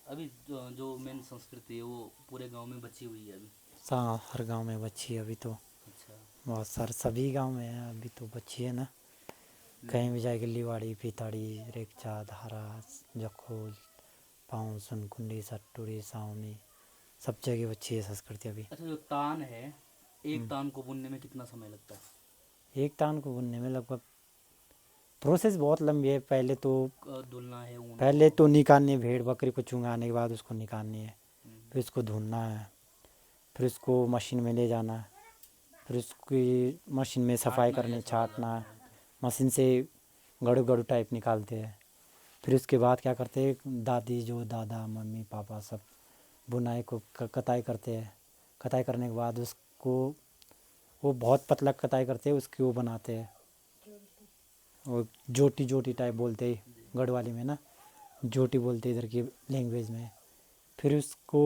अभी जो मेन संस्कृति है वो पूरे गांव में बची हुई है अभी। हर गांव में बच्ची है अभी तो। अच्छा। बहुत सारे सभी गांव में है अभी तो बच्ची है ना। कहीं हम्म। भी जाएगी लिवाड़ी पीताड़ी रेखचा धारा जखोल पाँव सुनकुंडी सट्टुरी सावनी सब जगह बच्ची है संस्कृति अभी। अच्छा, जो तान है, एक हम्म। तान को बुनने में कितना समय लगता है? एक तान को बुनने में लगभग प्रोसेस बहुत लंबी है। धुलना है ऊन को। पहले तो निकालनी है, भेड़ बकरी को चुंगाने के बाद उसको निकालनी है, हम्म। फिर उसको धुलना है, फिर उसको मशीन में ले जाना है, फिर उसकी मशीन में सफाई छाटना करनी जैसा वाला छाटना है, बोलते हैं। मशीन से गड़ू गड़ू टाइप निकालते हैं। फिर उसके बाद क्या करते हैं दादी जो दादा मम्मी पापा सब बुनाई को कताई करते हैं। कताई करने के बाद उसको वो बहुत पतला कताई करते हैं, उसकी वो बनाते हैं, वो जोटी जोटी टाइप बोलते हैं जी। गढ़वाली में ना, जोटी बोलते हैं इधर की लैंग्वेज में। फिर उसको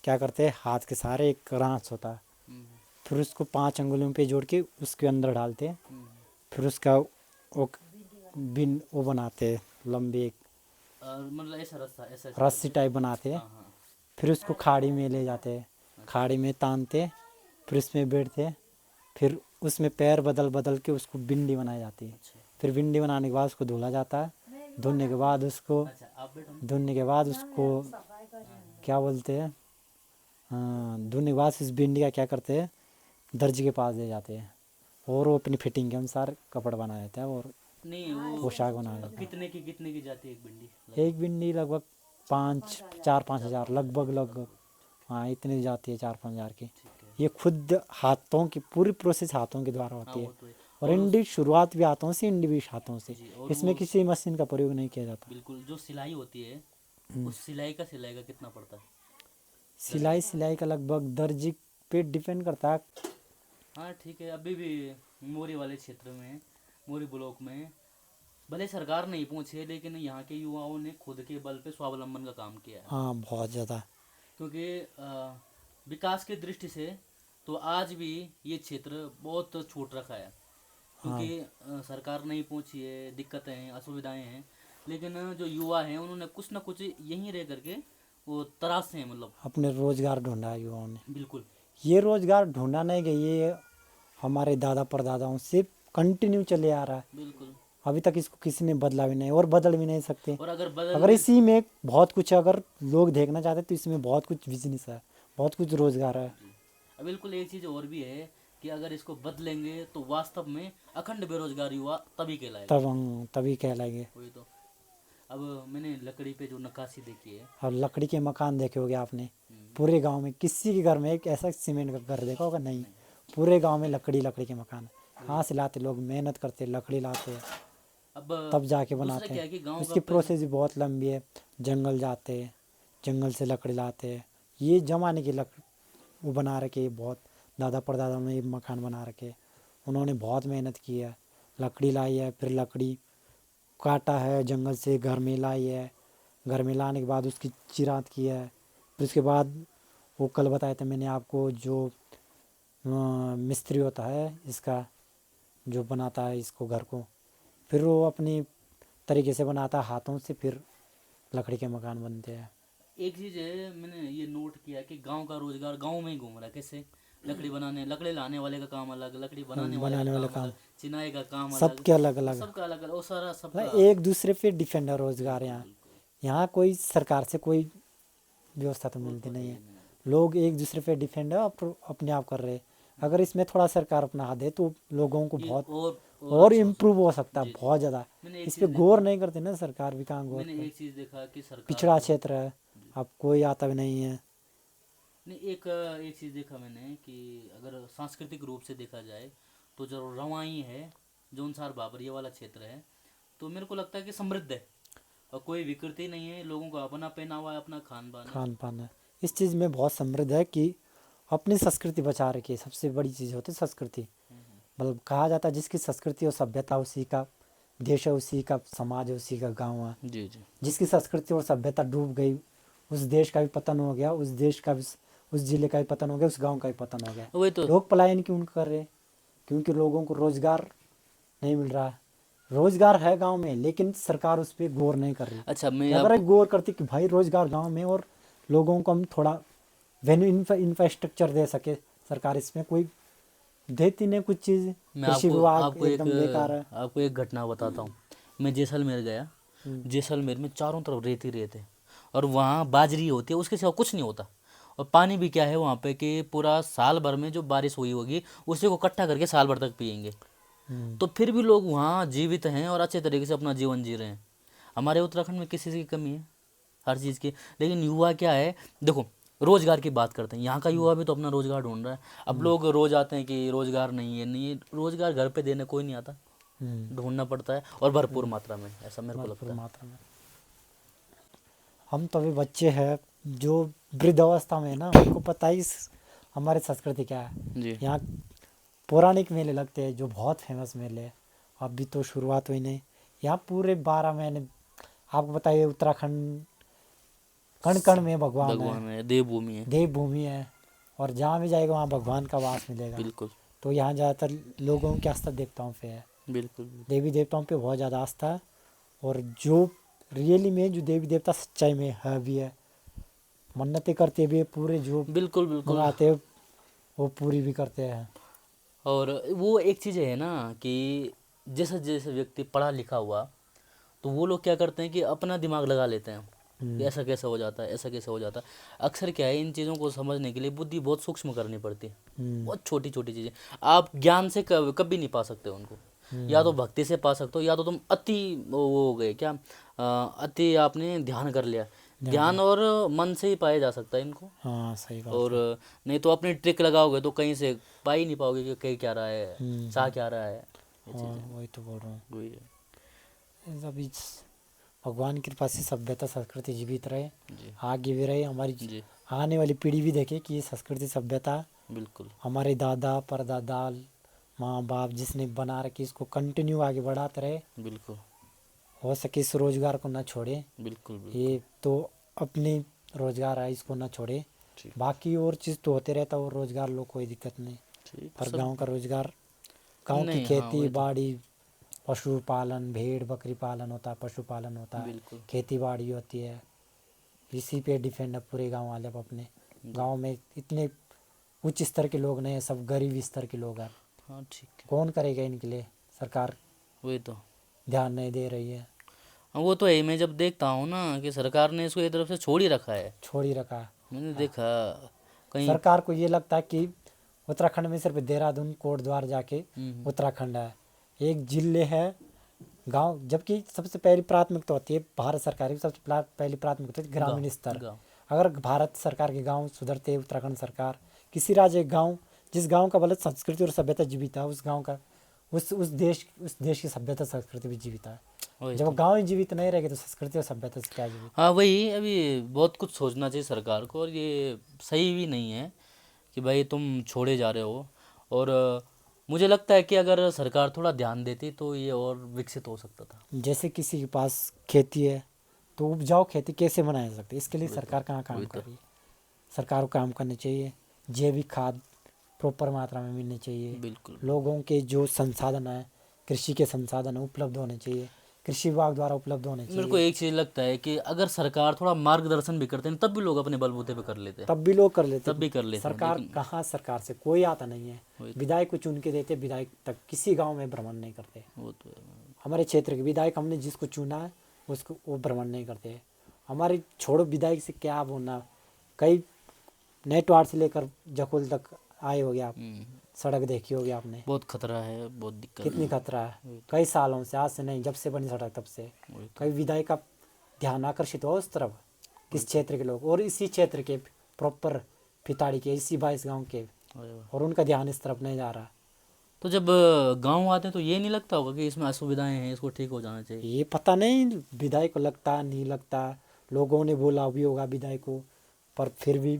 क्या करते हैं हाथ के सहारे एक रांच होता है, हम्म। फिर उसको 5 अंगुलियों पे जोड़ के उसके अंदर डालते हैं। हम्म। फिर उसका वो बिन वो बनाते हैं लंबी एक मतलब ऐसा रास्ता ऐसा ऐसा रस्सी करके। टाइप बनाते हैं। हाँ हाँ। फिर उसको खाड़ी में ले जाते हैं, अच्छा। खाड़ी में तानते, फिर उसमें बैठते, फिर उसमें पैर बदल बदल के उसको भिंडी बनाई जाती है। अच्छा। फिर भिंडी बनाने के बाद उसको धुला जाता है। धुलने के बाद उसको अच्छा, आप बैठो ना। धुलने के बाद उसको हाँ हाँ। क्या बोलते हैं, हाँ धुलने के बाद इस भिंडी का क्या करते हैं दर्जी के पास ले जाते हैं और वो अपनी फिटिंग के अनुसार कपड़ा बना देते हैं और नहीं वो पोशाक बना देते हैं। कितने की जाती है एक भिंडी एक लगभग? भिंडी लगभग 5 4 5 हज़ार 4-5 हज़ार लगभग के लगभग। लगभग। हाँ इतनी जाती है 4 5 हज़ार की। ठीक है। ये खुद हाथों की पूरी प्रोसेस हाथों के द्वारा हाँ होती है। वो तो है। और और उस इंडी शुरुआत भी हाथों से इंडी भी हाथों से, जी, और इसमें वो किसी मशीन का प्रयोग नहीं किया जाता। बिल्कुल जो सिलाई होती है, हम्म। उस सिलाई का कितना पड़ता है दर्जी? सिलाई का लगभग दर्जी पे डिपेंड करता है। हाँ ठीक है। अभी भी मोरी वाले क्षेत्र में, मोरी ब्लॉक में, भले सरकार नहीं पहुंची है लेकिन यहाँ के युवाओं ने खुद के बल पे स्वावलंबन का काम किया है। हाँ बहुत ज़्यादा। क्योंकि विकास की दृष्टि से तो आज भी ये क्षेत्र बहुत छूट रखा है। हाँ क्योंकि सरकार नहीं पहुंची है, दिक्कतें हैं, असुविधाएं हैं, लेकिन जो युवा हैं उन्होंने कुछ ना कुछ यहीं रह करके वो तराशे हैं, मतलब। अपने रोजगार ढूंढा है युवाओं ने। बिल्कुल। ये रोजगार ढूंढा नहीं गया, ये हमारे दादा परदादाओं से कंटिन्यू चले आ रहा है। बिल्कुल। अभी तक इसको किसी ने बदला भी नहीं और बदल भी नहीं सकते। और अगर बदल अगर भी। इसी में बहुत कुछ अगर लोग देखना चाहते तो इसमें बहुत कुछ बिजनेस है, बहुत कुछ रोजगार है। जी। अब बिल्कुल एक चीज़ और भी है कि अगर इसको बदलेंगे तो वास्तव में अखंड बेरोजगार युवा तभी कहलाएगा। तब हम तभी कहलाएंगे। वही तो। अब मैंने लकड़ी पे जो नक्काशी देखी है। और लकड़ी के मकान देखे होगे आपने, हम्म। पूरे गांव में किसी के घर में एक ऐसा सीमेंट का घर देखा होगा नहीं। नहीं। पूरे गांव में लकड़ी लकड़ी के मकान वही। कहाँ से लाते लोग, मेहनत करते लकड़ी लाते अब तब जाके दूसरा बनाते क्या हैं। है कि गांव का इसकी पहले। प्रोसेस भी बहुत लंबी है। जंगल जाते, जंगल से लकड़ी लाते, ये जमाने की वो बना रखे बहुत दादा परदादा ने ये मकान बना रखे। उन्होंने बहुत मेहनत की है, लकड़ी लाई है, फिर लकड़ी काटा है जंगल से घर में लाई है, घर में लाने के बाद उसकी चिरात की है। फिर उसके बाद वो कल बताया था मैंने आपको जो मिस्त्री होता है इसका जो बनाता है इसको घर को, फिर वो अपनी तरीके से बनाता है हाथों से, फिर लकड़ी के मकान बनते हैं। एक चीज है, मैंने ये नोट किया कि गांव का रोजगार गांव में ही घूम रहा है। कैसे? लकड़ी बनाने, लकड़ी लाने वाले का काम अलग, लकड़ी बनाने वाले का बनाने वाले काम काम अलग, चिनाई का काम अलग, सबके अलग अलग, सबका अलग अलग, और सारा मतलब सबका। एक दूसरे पे डिपेंड है रोजगार बिल्कुल यहाँ। बिल्कुल। यहाँ कोई सरकार से कोई व्यवस्था तो वो तो मिलती है नहीं ही है। नहीं। लोग एक दूसरे पे डिपेंड है अपने आप कर रहे हैं। अगर इसमें थोड़ा सरकार अपना हाथ दे तो लोगों को ये बहुत और और अच्छा हो इम्प्रूव सकता हो है। सकता है जी जी। बहुत ज़्यादा। मैंने एक इस पे चीज़ गौर देखा। नहीं करते ना सरकार, भी कहाँ गौर मैंने करे। एक चीज़ देखा कि सरकार पिछड़ा जो। क्षेत्र है, जी। अब कोई आता भी नहीं है। नहीं, एक चीज़ देखा मैंने कि अगर सांस्कृतिक रूप से देखा जाए तो जो रवाई है, जौनसार बाबरिया वाला क्षेत्र है, तो मेरे को लगता है कि समृद्ध है और कोई विकृति नहीं है। लोगों का अपना पहनावा है, अपना खान पान है। खान पान है, इस चीज़ में बहुत समृद्ध है कि अपनी संस्कृति बचा रखी है। सबसे बड़ी चीज़ होती है संस्कृति। मतलब कहा जाता है जिसकी संस्कृति और सभ्यता उसी का देश है, उसी का समाज है, उसी का गांव है। जी जी। जिसकी संस्कृति और सभ्यता डूब गई, उस देश का भी पतन हो गया, उस देश का भी, उस जिले का भी पतन हो गया, उस गांव का भी पतन हो गया। वही तो। लोग पलायन क्यों कर रहे हैं? क्योंकि लोगों को रोजगार नहीं मिल रहा है। रोजगार है गांव में, लेकिन सरकार उस पर गौर नहीं कर रही। अच्छा मैं अगर गौर करती कि भाई रोजगार गांव में और लोगों को हम थोड़ा वेन्यू इंफ्रास्ट्रक्चर दे सके, सरकार इसमें कोई देती नहीं कुछ चीज़। मैं कृषि आपको विभाग आपको एक एकदम बेकार है। आपको एक घटना बताता हूँ। मैं जैसलमेर गया। हम्म। जैसलमेर में चारों तरफ रेत ही रेत है, और वहाँ बाजरी होती है, उसके सिवा कुछ नहीं होता। और पानी भी क्या है वहाँ पे कि पूरा साल भर में जो बारिश हुई होगी उसी को इकट्ठा करके साल भर तक पियेंगे। हम्म। तो फिर भी लोग वहाँ जीवित हैं और अच्छे तरीके से अपना जीवन जी रहे हैं। हमारे उत्तराखंड में किसी चीज़ की कमी है, हर चीज़ की। लेकिन युवा क्या है, देखो रोजगार की बात करते हैं, यहाँ का युवा भी तो अपना रोजगार ढूंढ रहा है। अब लोग रोज आते हैं कि रोजगार नहीं है, नहीं है, रोजगार घर पे देने कोई नहीं आता, ढूंढना पड़ता है, और भरपूर मात्रा में, ऐसा मेरे को भरपूर लगता है। मात्रा में। हम तो अभी बच्चे हैं जो वृद्ध अवस्था में है ना, उनको पता ही हमारी संस्कृति क्या है। जी यहाँ पौराणिक मेले लगते हैं जो बहुत फेमस मेले हैं। अभी तो शुरुआत हुई नहीं, यहाँ पूरे 12 महीने। आपको बताइए उत्तराखंड कण कण में भगवान है, भगवान है, देवभूमि है। देवभूमि है, और जहाँ भी जाएगा वहाँ भगवान का वास मिलेगा। बिल्कुल तो यहाँ ज़्यादातर लोगों की आस्था देवताओं पे है, बिल्कुल देवी देवताओं पे बहुत ज़्यादा आस्था है। और जो रियली में जो देवी देवता सच्चाई में है भी है, मन्नतें करते भी है, पूरे जो बिल्कुल बिल्कुल। मंगाते हैं वो पूरी भी करते हैं। और वो एक चीज़ है ना कि जैसे जैसे व्यक्ति पढ़ा लिखा हुआ, तो वो लोग क्या करते हैं कि अपना दिमाग लगा लेते हैं कि ऐसा कैसे हो जाता है, ऐसा कैसे हो जाता है। अक्सर क्या है, इन चीज़ों को समझने के लिए बुद्धि बहुत सूक्ष्म करनी पड़ती है। बहुत छोटी छोटी चीज़ें आप ज्ञान से कभी नहीं पा सकते उनको। या तो भक्ति से पा सकते हो, या तो तुम अति वो हो गए क्या, अति आपने ध्यान कर लिया। ध्यान और मन से ही पाया जा सकता है इनको। हाँ सही बात और है। नहीं तो अपनी ट्रिक लगाओगे तो कहीं से पा ही नहीं पाओगे कि कहीं क्या रहा है, चा क्या रहा है। ये हाँ चीज़ें वही तो बोल रहा हूँ। वही है। अभी भगवान की कृपा से सभ्यता संस्कृति जीवित रहे, जी आगे भी रहे, हमारी जी आने वाली पीढ़ी भी देखे कि ये संस्कृति सभ्यता बिल्कुल हमारे दादा परदादा माँ बाप जिसने बना रखी इसको कंटिन्यू आगे बढ़ाते रहे। बिल्कुल हो सके इस रोजगार को ना छोड़े, बिल्कुल बिल्कुल। ये तो अपनी रोजगार है इसको ना छोड़े। ठीक बाकी और चीज़ तो होते रहता और रोजगार लो कोई दिक्कत नहीं। ठीक पर सब गांव का रोजगार, गांव की नहीं, हाँ खेती वही तो बाड़ी, पशुपालन, भेड़ बकरी पालन होता है, पशुपालन होता है, बिल्कुल खेती बाड़ी होती है, इसी पे डिपेंड है पूरे गांव वाले। अब अपने गांव में इतने उच्च स्तर के लोग नहीं हैं, सब गरीब स्तर के लोग हैं। हाँ ठीक है कौन करेगा इनके लिए, सरकार वही तो। ध्यान नहीं दे रही है, हाँ वो तो है ही। मैं जब देखता हूँ ना कि सरकार ने इसको एक तरफ से छोड़ ही रखा है, छोड़ ही रखा है। मैंने देखा कहीं। सरकार को ये लगता है कि उत्तराखंड में सिर्फ देहरादून कोटद्वार जाके हम्म, उत्तराखंड है, एक जिले है गांव, जबकि सबसे पहली प्राथमिकता होती है भारत सरकार की, सबसे पहली प्राथमिकता होती है ग्रामीण स्तर। गाँव अगर भारत सरकार के गांव सुधरते, उत्तराखंड सरकार किसी राज्य के गांव, जिस गांव का मतलब संस्कृति और सभ्यता जीवित है, उस गांव का उस देश की सभ्यता संस्कृति भी जीवित है। वही जब तो। गांव ही जीवित नहीं रहेगी तो संस्कृति और सभ्यता से क्या जीवित। हाँ वही, अभी बहुत कुछ सोचना चाहिए सरकार को, और ये सही भी नहीं है कि भाई तुम छोड़े जा रहे हो। और मुझे लगता है कि अगर सरकार थोड़ा ध्यान देती तो ये और विकसित हो सकता था। जैसे किसी के पास खेती है तो उपजाऊ खेती कैसे बनाया जा सकता है, इसके लिए वही तो सरकार कहाँ काम वही कर तो रही है। सरकार को काम करना चाहिए, जैविक खाद प्रॉपर मात्रा में मिलनी चाहिए, बिल्कुल। लोगों के जो संसाधन है, कृषि के संसाधन है उपलब्ध होने चाहिए, कृषि विभाग द्वारा उपलब्ध होने मेरे को चाहिए। एक चीज़ लगता है कि अगर सरकार थोड़ा मार्गदर्शन भी करते हैं तब भी लोग अपने बलबूते पे कर लेते हैं, तब भी लोग कर लेते। तब भी कर लेते हैं। सरकार लेकिन कहाँ, सरकार से कोई आता नहीं है, वही तो विधायक को चुन के देते, विधायक तक किसी गांव में भ्रमण नहीं करते। वो तो है। हमारे क्षेत्र के विधायक हमने जिसको चुना है उसको वो भ्रमण नहीं करते। हमारी छोड़ो विधायक से क्या बोलना, कई नेटवार से लेकर जखोल तक आए हो गया आप, सड़क देखी होगी आपने, बहुत खतरा है, बहुत दिक्कत कितनी है। खतरा है। वही कई सालों से, आज से नहीं, जब से बनी सड़क तब से वही तो कई विधायक का ध्यान आकर्षित हो उस तरफ, किस क्षेत्र के लोग, और इसी क्षेत्र के प्रॉपर फिताड़ी के इसी 22 गांव के, वही वही। और उनका ध्यान इस तरफ नहीं जा रहा। तो जब गांव आते हैं तो ये नहीं लगता होगा कि इसमें असुविधाएं हैं, इसको ठीक हो जाना चाहिए। ये पता नहीं विधायक को लगता नहीं लगता, लोगों ने बोला भी होगा विधायक को, पर फिर भी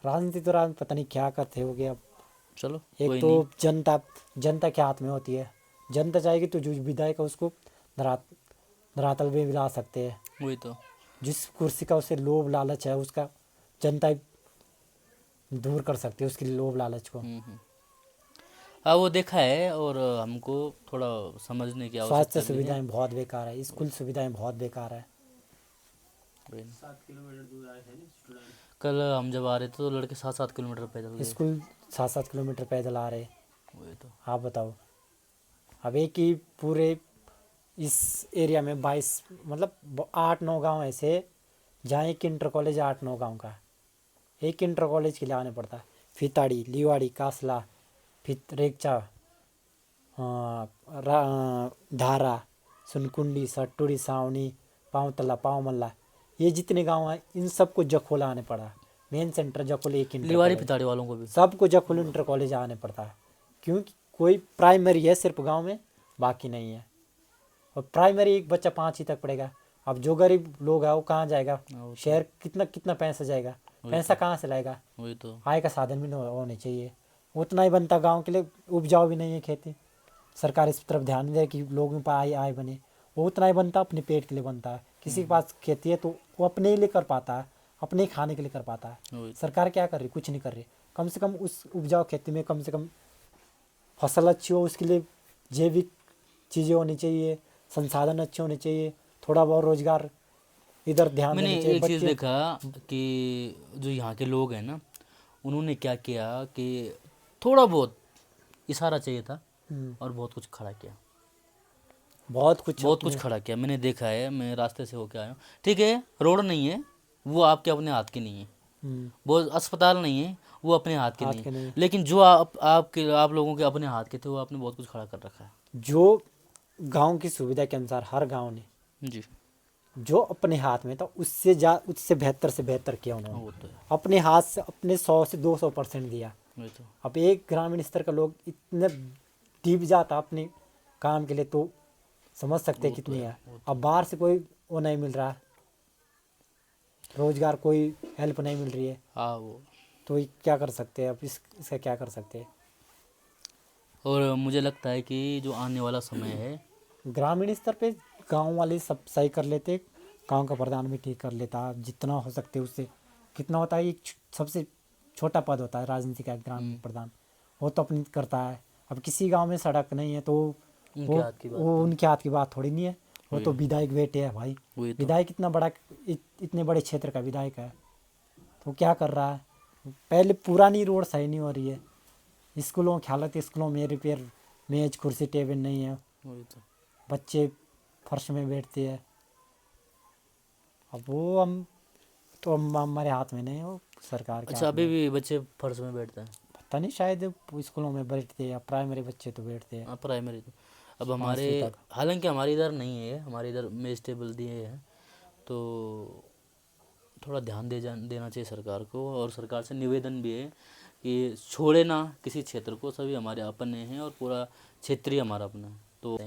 राजनीति तो राजनीति पता नहीं क्या करते हो गया। चलो एक कोई तो नहीं। जनता के हाथ में होती है, जनता चाहेगी तो जो विधायक है उसको धरातल में ला सकते हैं। वही तो जिस कुर्सी का उसे लोभ लालच है उसका जनता दूर कर सकती है उसकी लोभ लालच को। हाँ वो देखा है, और हमको थोड़ा समझने की आवश्यकता स्वास्थ्य भी है। सुविधाएं बहुत बेकार है, स्कूल सुविधाएं बहुत बेकार है। वही ना। कल हम जब आ रहे थे तो लड़के 7-7 किलोमीटर पैदल गए। स्कूल 7-7 किलोमीटर पैदल आ रहे। वही तो। आप बताओ, अब एक ही पूरे इस एरिया में 22 मतलब 8-9 गांव ऐसे जहाँ एक इंटर कॉलेज 8-9 गांव का, एक इंटर कॉलेज के लिए आने पड़ता है। फिताड़ी, लिवाड़ी, कासला, फिर रेगचा, धारा, सुनकुंडी, सट्टुड़ी, सावनी, पाँवतला, पाँवमल्ला, ये जितने गांव हैं इन सबको जखोला आने पड़ा। मेन सेंटर जखोल एक इंटर लिवाड़ी कॉलेज, पिताड़ी वालों को भी। सबको जखोल इंटर कॉलेज आने पड़ता है, क्योंकि कोई प्राइमरी है सिर्फ गांव में, बाकी नहीं है। और प्राइमरी एक बच्चा 5वीं तक पढ़ेगा। अब जो गरीब लोग है वो कहाँ जाएगा, हाँ, वो तो- शहर कितना कितना पैसा जाएगा, पैसा कहाँ से लाएगा, वही तो। आय का साधन भी होने चाहिए। उतना ही बनता गांव के लिए, उपजाऊ भी नहीं है खेती। सरकार इस तरफ ध्यान दे कि लोगों पर आय आय बने, वो उतना ही बनता अपने पेट के लिए बनता है। किसी के पास खेती है तो वो अपने लिए कर पाता है, अपने ही खाने के लिए कर पाता है। वही तो। सरकार क्या कर रही, कुछ नहीं कर रही। कम से कम उस उपजाऊ खेती में कम से कम फसल अच्छी हो, उसके लिए जैविक चीज़ें होनी चाहिए, संसाधन अच्छे होने चाहिए, थोड़ा बहुत रोजगार इधर ध्यान मैंने देना चाहिए। एक चीज़ बच्चे देखा कि जो यहाँ के लोग हैं ना, उन्होंने क्या किया कि थोड़ा बहुत इशारा चाहिए था और बहुत कुछ खड़ा किया। बहुत कुछ बहुत कुछ खड़ा किया मैंने देखा है, मैं रास्ते से होके आया हूँ। ठीक है, रोड नहीं है वो आपके अपने हाथ की नहीं है, हम्म, वो अस्पताल नहीं है वो अपने हाथ के हाथ नहीं के है, नहीं। लेकिन जो आप लोगों के अपने हाथ के थे वो आपने बहुत कुछ खड़ा कर रखा है। जो गांव की सुविधा के अनुसार हर गांव ने जी। जो अपने हाथ में था उससे बेहतर से बेहतर किया उन्होंने। वो तो है। अपने हाथ से अपने 100 से 200% दिया। वही तो। अब एक ग्रामीण स्तर का लोग इतने डीप जाता अपने काम के लिए, तो समझ सकते हैं वो तो कितनी है, है। वो अब बाहर से कोई वो नहीं मिल रहा, रोजगार कोई हेल्प नहीं मिल रही है, हाँ वो। तो ये क्या कर सकते हैं। अब इसका क्या कर सकते हैं। और मुझे लगता है कि जो आने वाला समय है, ग्रामीण स्तर पे गांव वाले सब सही कर लेते, गांव का प्रधान भी ठीक कर लेता, जितना हो सकते उससे। कितना होता है, एक सबसे छोटा पद होता है राजनीति का, ग्रामीण प्रधान, वो तो अपनी करता है। अब किसी गांव में सड़क नहीं है तो उनके हाथ की बात वो तो। उनके हाथ की बात थोड़ी नहीं है, वो तो वही। विधायक बेटे है भाई। वही तो। विधायक इतना बड़ा इतने बड़े क्षेत्र का विधायक है, तो क्या कर रहा है। पहले पुरानी रोड सही नहीं हो रही है, स्कूलों की हालत, स्कूलों में रिपेयर, मेज कुर्सी टेबल नहीं है, वही तो। बच्चे फर्श में बैठते हैं। अब वो हमारे हाथ में नहीं है, वो सरकार के अच्छा, हाथ में अभी है। भी बच्चे फर्श में बैठते हैं? पता नहीं, शायद स्कूलों में बैठते हैं, या प्राइमरी बच्चे तो बैठते हैं हाँ, प्राइमरी तो। अब हमारे 5वीं तक। हालांकि हमारे इधर नहीं है, हमारे इधर मेज टेबल दिए हैं, तो थोड़ा ध्यान देना चाहिए सरकार को। और सरकार से निवेदन भी है कि छोड़े ना किसी क्षेत्र को, सभी हमारे अपने हैं और पूरा क्षेत्र ही हमारा अपना है। तो